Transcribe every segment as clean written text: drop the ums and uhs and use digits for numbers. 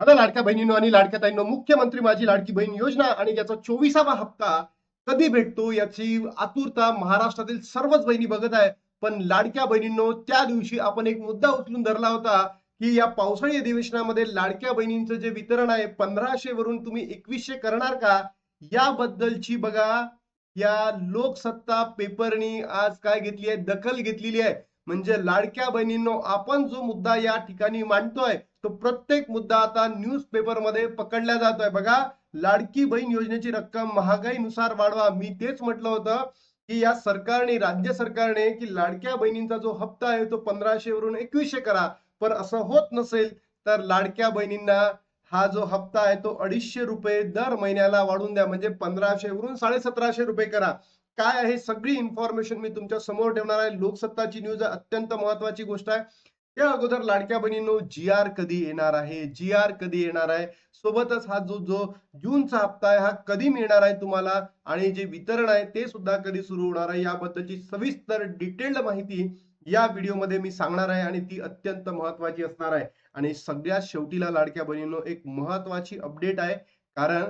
आता लाडक्या बहिणींनो आणि लाडक्या ताईंनो, मुख्यमंत्री माझी लाडकी बहीण योजना आणि याचा 24वा हप्ता कधी भेटतो याची आतुरता महाराष्ट्रातील सर्वच बहिणी बघत आहे. पण लाडक्या बहिणींनो, त्या दिवशी आपण एक मुद्दा उचलून धरला होता की या पावसाळी अधिवेशनामध्ये लाडक्या बहिणींचं जे वितरण आहे 1500 वरून तुम्ही 2100 करणार का, याबद्दलची बघा या लोकसत्ता पेपरनी आज काय घेतली आहे, दखल घेतलेली आहे. म्हणजे लाडक्या बहिणींनो, आपण जो मुद्दा या ठिकाणी मांडतोय तो प्रत्येक मुद्दा आता न्यूज पेपर मध्ये पकडला जातोय. बघा, लाडकी बहीण योजनेची रक्कम महागाईनुसार वाढवा. मी तेच म्हटलं होतं की या सरकारने, राज्य सरकारने, की लाडक्या बहिणींचा जो हप्ता आहे तो 1500 वरून 2100 करा. पण असं होत नसेल तर लाडक्या बहिणींना हा जो हप्ता आहे तो 250 रुपये दर महिन्याला वाढवून द्या. म्हणजे 1500 वरून 1750 रुपये करा. काय आहे सगळी इन्फॉर्मेशन मी तुमच्या समोर ठेवणार आहे. लोकसत्ताची न्यूज अत्यंत महत्वाची गोष्ट आहे. त्या अगोदर लाडक्या बहिणींनो, जी आर कधी येणार आहे, जी आर कधी येणार आहे, सोबतच हा जो जो जूनचा हप्ता आहे हा कधी मिळणार आहे तुम्हाला, आणि जे वितरण आहे ते सुद्धा कधी सुरू होणार आहे, याबद्दलची सविस्तर डिटेल्ड माहिती या व्हिडिओमध्ये मी सांगणार आहे आणि ती अत्यंत महत्वाची असणार आहे. आणि सगळ्यात शेवटीला लाडक्या बहिणींनो, एक महत्वाची अपडेट आहे. कारण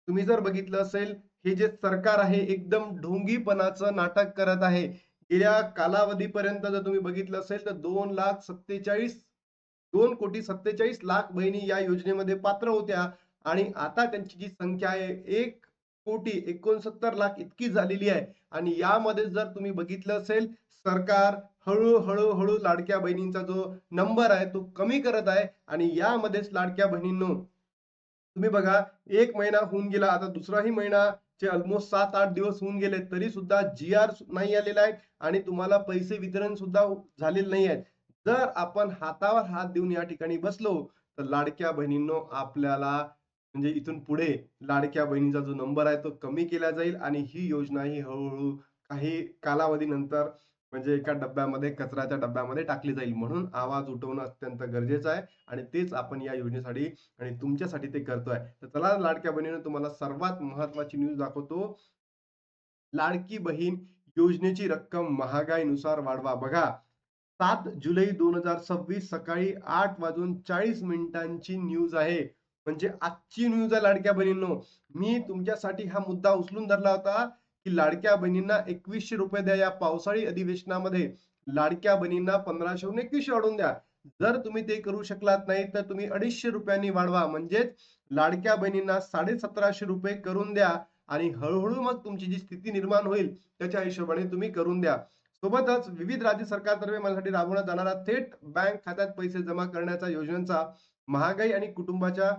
तुम्ही जर बघितलं असेल, हे जे सरकार आहे एकदम ढोंगीपणाचं नाटक करत आहे. गेल्या कालावधीपर्यंत जर तुम्ही बघितलं असेल तर 2,47,00,000 बहिणी या योजनेमध्ये पात्र होत्या आणि आता त्यांची जी संख्या आहे 1,69,00,000 इतकी झालेली आहे. आणि यामध्ये जर तुम्ही बघितलं असेल, सरकार हळूहळू लाडक्या बहिणींचा जो नंबर आहे तो कमी करत आहे. आणि यामध्येच लाडक्या बहिणींनो, तुम्ही बघा, एक महिना होऊन गेला, आता दुसराही महिनाचे ऑलमोस्ट 7-8 दिवस होऊन गेले, तरी सुद्धा जी आर नाही आलेला आहे आणि तुम्हाला पैसे वितरण सुद्धा झालेले नाही आहेत. जर आपण हातावर हात देऊन या ठिकाणी बसलो तर लाडक्या बहिणींनो, आपल्याला म्हणजे इथून पुढे लाडक्या बहिणीचा जो नंबर आहे तो कमी केला जाईल आणि ही योजना ही हळूहळू काही कालावधीनंतर म्हणजे एका डब्यामध्ये, कचऱ्याच्या डब्यामध्ये टाकली जाईल. म्हणून आवाज उठवणं अत्यंत गरजेचं आहे आणि तेच आपण या योजनेसाठी आणि तुमच्यासाठी ते करतोय. तर चला लाडक्या बहिणींनो, तुम्हाला सर्वात महत्वाची न्यूज दाखवतो. लाडकी बहीण योजनेची रक्कम महागाईनुसार वाढवा. बघा, 7 जुलै 2026 सकाळी 8:40 न्यूज आहे. म्हणजे आजची न्यूज आहे लाडक्या बहिणींनो. मी तुमच्यासाठी हा मुद्दा उचलून धरला होता की लाडक्या बहिणींना 2100 रुपये द्या. या पावसाळी अधिवेशनामध्ये लाडक्या बहिणींना 1500 वरून 2100 वाढवून द्या. जर तुम्ही ते करू शकलात नाही तर तुम्ही 250 रुपयांनी वाढवा. म्हणजेच लाडक्या बहिणींना 1750 रुपये करून द्या आणि हळूहळू मग तुमची जी स्थिती निर्माण होईल त्याच्या हिशोबाने तुम्ही करून द्या. सोबतच विविध राज्य सरकारतर्फे माझ्यासाठी राबवण्यात जाणारा थेट बँक खात्यात पैसे जमा करण्याच्या योजनांचा महागाई आणि कुटुंबाच्या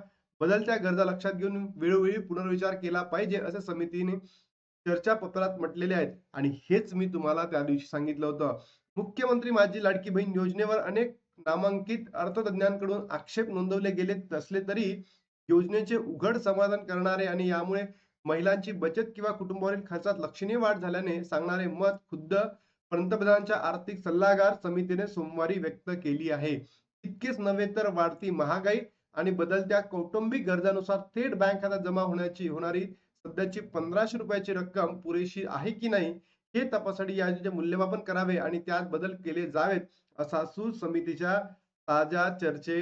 बदलत्या गरजा लक्षात घेऊन वेळोवेळी पुनर्विचार केला पाहिजे, असे समितीने चर्चापत्रात म्हटलेले आहेत. आणि हेच मी तुम्हाला त्या दिवशी सांगितलं होतं. मुख्यमंत्री माझी लाडकी बहीण योजनेवर अनेक नामांकित अर्थतज्ञांकडून आक्षेप नोंदवले गेले असले तरी योजनेचे उघड समाधान करणारे आणि यामुळे महिलांची बचत किंवा कुटुंबावरील खर्चात लक्षणीय वाढ झाल्याने सांगणारे मत खुद्द पंतप्रधानांच्या आर्थिक सल्लागार समितीने सोमवारी व्यक्त केली आहे. इतकेच नव्हे तर वाढती महागाई आणि बदलत्या कौटुंबिक गरजानुसार थेट बँक खात्यात जमा होणारी सध्याची 1500 रुपयाची रक्कम पुरेशी आहे की नाही हे तपासण्यासाठी याचे मूल्यमापन करावे आणि त्यात बदल केले जावेत, असा सूर समितीच्या ताज्या चर्चे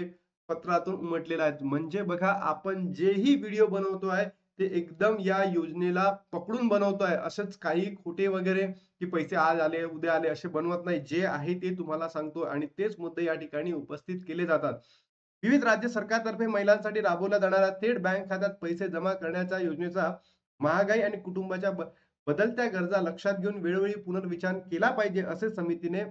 पत्रातून उमटलेला आहे. म्हणजे बघा, आपण जेही व्हिडिओ बनवतोय ते एकदम या योजनेला पकडून बनवतोय. असंच काही खोटे वगैरे की पैसे आज आले उद्या आले असे बनवत नाही. जे आहे ते तुम्हाला सांगतो आणि तेच मुद्दे या ठिकाणी उपस्थित केले जातात. विविध राज्य सरकारतर्फे महिलांसाठी राबवल्या जाणाऱ्या थेट बँक खात्यात पैसे जमा करण्याच्या योजनेचा महागाई आणि कुटुंबाच्या बदलत्या गरजा लक्षात घेऊन वेळोवेळी पुनर्विचार केला पाहिजे, असे समितीने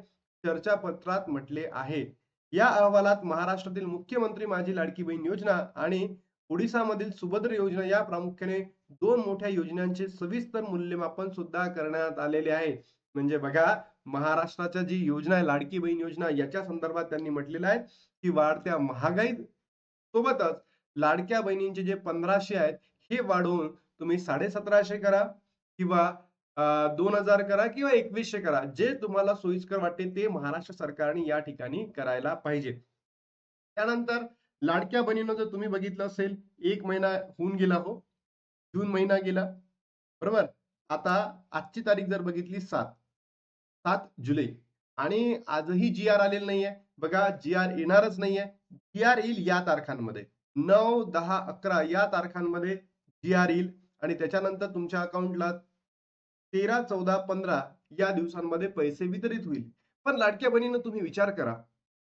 चर्चापत्रात म्हटले आहे. या अहवालात महाराष्ट्रातील मुख्यमंत्री माझी लाडकी बहीण योजना आणि ओडिसामधील सुभद्र योजना या प्रामुख्याने दोन मोठ्या योजनांचे सविस्तर मूल्यमापन सुद्धा करण्यात आलेले आहे. म्हणजे बघा, महाराष्ट्राच्या जी योजना आहे लाडकी बहीण योजना, याच्या संदर्भात त्यांनी म्हटलेलं आहे की वाढत्या महागाई सोबतच लाडक्या बहिणींचे जे 1500 आहेत हे वाढवून तुम्ही 1750 करा किंवा 2000 करा किंवा 2100 करा. जे तुम्हाला सोयीस्कर वाटते ते महाराष्ट्र सरकारने या ठिकाणी करायला पाहिजे. त्यानंतर लाडक्या बहिणींनो, जर तुम्ही बघितलं असेल, एक महिना होऊन गेला हो. जून महिना गेला, बरोबर. आता आजची तारीख जर बघितली 7 जुलै आणि आजही जी आर आलेला नाहीये. बघा, जी आर येणारच नाहीये. जी आर येईल या तारखांमध्ये. 9, 10, 11 या तारखांमध्ये जी-आर येईल आणि त्याच्यानंतर तुमच्या अकाउंटला 13, 14, 15 या दिवसांमध्ये पैसे वितरित होईल. पण लाडक्या बहिणींनो तुम्ही विचार करा.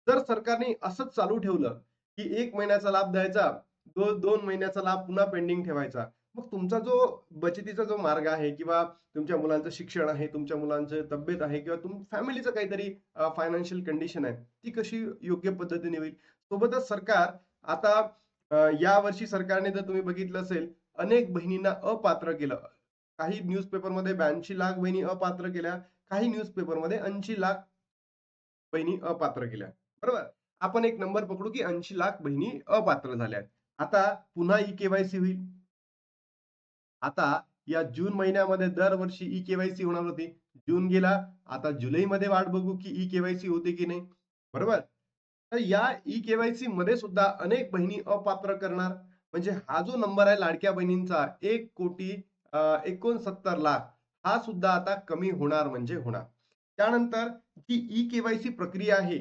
जर सरकारने असंच चालू ठेवलं, की 1 महिन्याचा लाभ द्यायचा, 2 महिन्याचा लाभ पुन्हा पेंडिंग ठेवायचा. मग तुमचा जो बचतीचा जो मार्ग आहे किंवा तुमच्या मुलांचं शिक्षण आहे, तुमच्या मुलांची तब्येत आहे किंवा फॅमिलीचं काहीतरी फायनान्शियल कंडिशन आहे, ती कशी योग्य पद्धतीने होईल? सोबतच सरकार आता यावर्षी सरकारने जर तुम्ही बघितलं असेल, अनेक बहिणींना अपात्र केलं. काही न्यूजपेपरमध्ये 82 लाख बहिणी अपात्र केल्या, काही न्यूजपेपरमध्ये 80 लाख बहिणी अपात्र केल्या. बरोबर? आपण एक नंबर पकडू की 80 लाख बहिणी अपात्र झाल्या. आता पुन्हा ई-के-वाय-सी होईल. आता या जून महिन्यामध्ये दरवर्षी ई-के-वाय-सी होणार होती. जून गेला, आता जुलैमध्ये वाट बघू की ई-के-वाय-सी होते की नाही. बरोबर? तर या ई-के-वाय-सी मध्ये सुद्धा अनेक बहिणी अपात्र करणार. म्हणजे हा जो नंबर आहे लाडक्या बहिणींचा 1,69,00,000 हा सुद्धा आता कमी होणार म्हणजे होणार. त्यानंतर जी ई-के-वाय-सी प्रक्रिया आहे,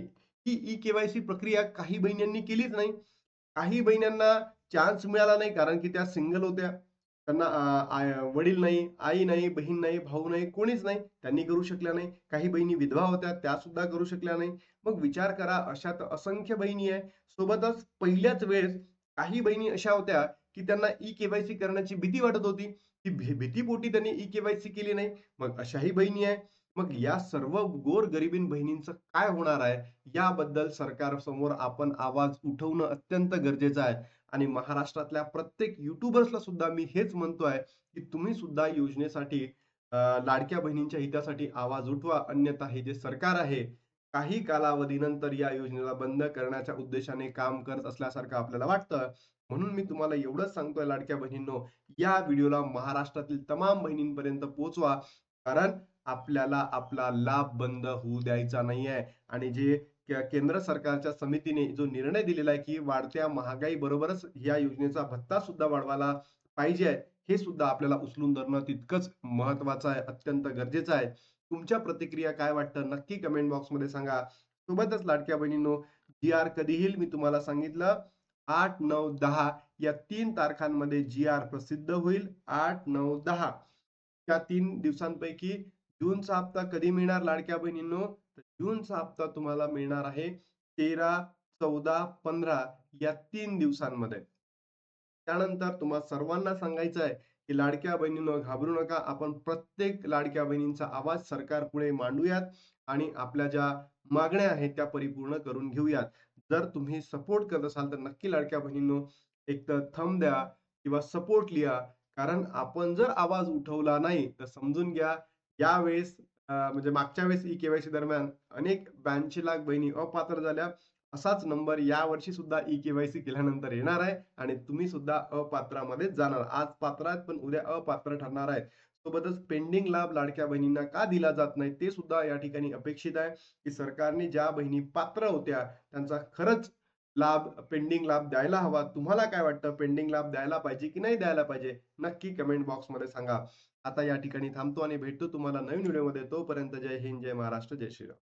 ही ई-के-वाय-सी प्रक्रिया काही बहिणींनी केलीच नाही. काही बहिणींना चान्स मिळाला नाही कारण की त्या सिंगल होत्या. त्यांना वडील नाही, आई नाही, बहीण नाही, भाऊ नाही, कोणीच नाही. त्यांनी करू शकल्या नाही. काही बहिणी विधवा होत्या, त्या सुद्धा करू शकल्या नाही. मग विचार करा अशा तर असंख्य बहिणी आहे. सोबतच पहिल्याच वेळेस काही बहिणी अशा होत्या, की त्यांना ई-के-वाय-सी करण्याची भीती वाटत होती. ती भीतीपोटी त्यांनी ई-के-वाय-सी केली नाही. मग अशाही बहिणी आहे. मग या सर्व गोरगरिबीण बहिणींचं काय होणार आहे, याबद्दल सरकारसमोर आपण आवाज उठवणं अत्यंत गरजेचं आहे. आणि महाराष्ट्रातल्या प्रत्येक युट्यूबर्सला सुद्धा मी हेच म्हणतोय, की तुम्ही सुद्धा योजनेसाठी लाडक्या बहिणींच्या हितासाठी आवाज उठवा. अन्यथा हे जे सरकार आहे, काही कालावधीनंतर या योजनेला बंद करण्याच्या उद्देशाने काम करत असल्यासारखं आपल्याला वाटतं. म्हणून मी तुम्हाला एवढंच सांगतोय लाडक्या बहिणींनो, या व्हिडिओला महाराष्ट्रातील तमाम बहिणींपर्यंत पोहोचवा. कारण आपल्याला आपला लाभ बंद होऊ द्यायचा नाहीये आणि जे केंद्र सरकारच्या समितीने जो निर्णय दिलेला आहे, की वाढत्या महागाई बरोबरच या योजनेचा भत्ता सुद्धा वाढवायला पाहिजे आहे. हे सुद्धा आपल्याला उचलून धरणं तितकंच महत्वाचं आहे, अत्यंत गरजेचं आहे. तुमच्या प्रतिक्रिया काय वाटतं नक्की कमेंट बॉक्समध्ये सांगा. सोबतच लाडक्या बहिणींनो, जी-आर कधी येईल मी तुम्हाला सांगितलं 8, 9, 10 या 3 तारखांमध्ये जी-आर प्रसिद्ध होईल. 8, 9, 10 या 3 दिवसांपैकी जूनचा हप्ता कधी मिळणार लाडक्या बहिणींनो? तर जूनचा हप्ता तुम्हाला मिळणार आहे 13, 14, 15 या 3 दिवसांमध्ये. त्यानंतर तुम्हा सर्वांना सांगायचं आहे, की लाडक्या बहिणींनो घाबरू नका. आपण प्रत्येक लाडक्या बहिणींचा आवाज सरकारपुढे मांडूयात आणि आपल्या ज्या मागण्या आहेत त्या परिपूर्ण करून घेऊयात. जर तुम्ही सपोर्ट करत असाल तर नक्की लाडक्या बहिणींनो एक तर थंब द्या किंवा सपोर्ट लिहा. कारण आपण जर आवाज उठवला नाही तर समजून घ्या यावेळेस म्हणजे मागच्या वेळेस ई-के-वाय-सी दरम्यान अनेक 82 लाख बहिणी अपात्र झाल्या. असाच नंबर यावर्षी सुद्धा ई-के-वाय-सी केल्यानंतर येणार आहे आणि तुम्ही सुद्धा अपात्रामध्येच जाणार. आज पात्र आहेत, पण उद्या अपात्र ठरणार आहेत. सोबतच पेंडिंग लाभ लाडक्या बहिणींना का दिला जात नाही, ते सुद्धा या ठिकाणी अपेक्षित आहे, की सरकारने ज्या बहिणी पात्र होत्या, त्यांचा खरंच पेंडिंग लाभ द्यायला हवा. तुम्हाला काय वाटतं, पेंडिंग लाभ द्यायला पाहिजे की नाही द्यायला पाहिजे? नक्की कमेंट बॉक्समध्ये सांगा. आता या ठिकाणी थांबतो आणि भेटतो तुम्हाला नवीन व्हिडिओमध्ये. तोपर्यंत जय हिंद, जय महाराष्ट्र, जय श्रीराम.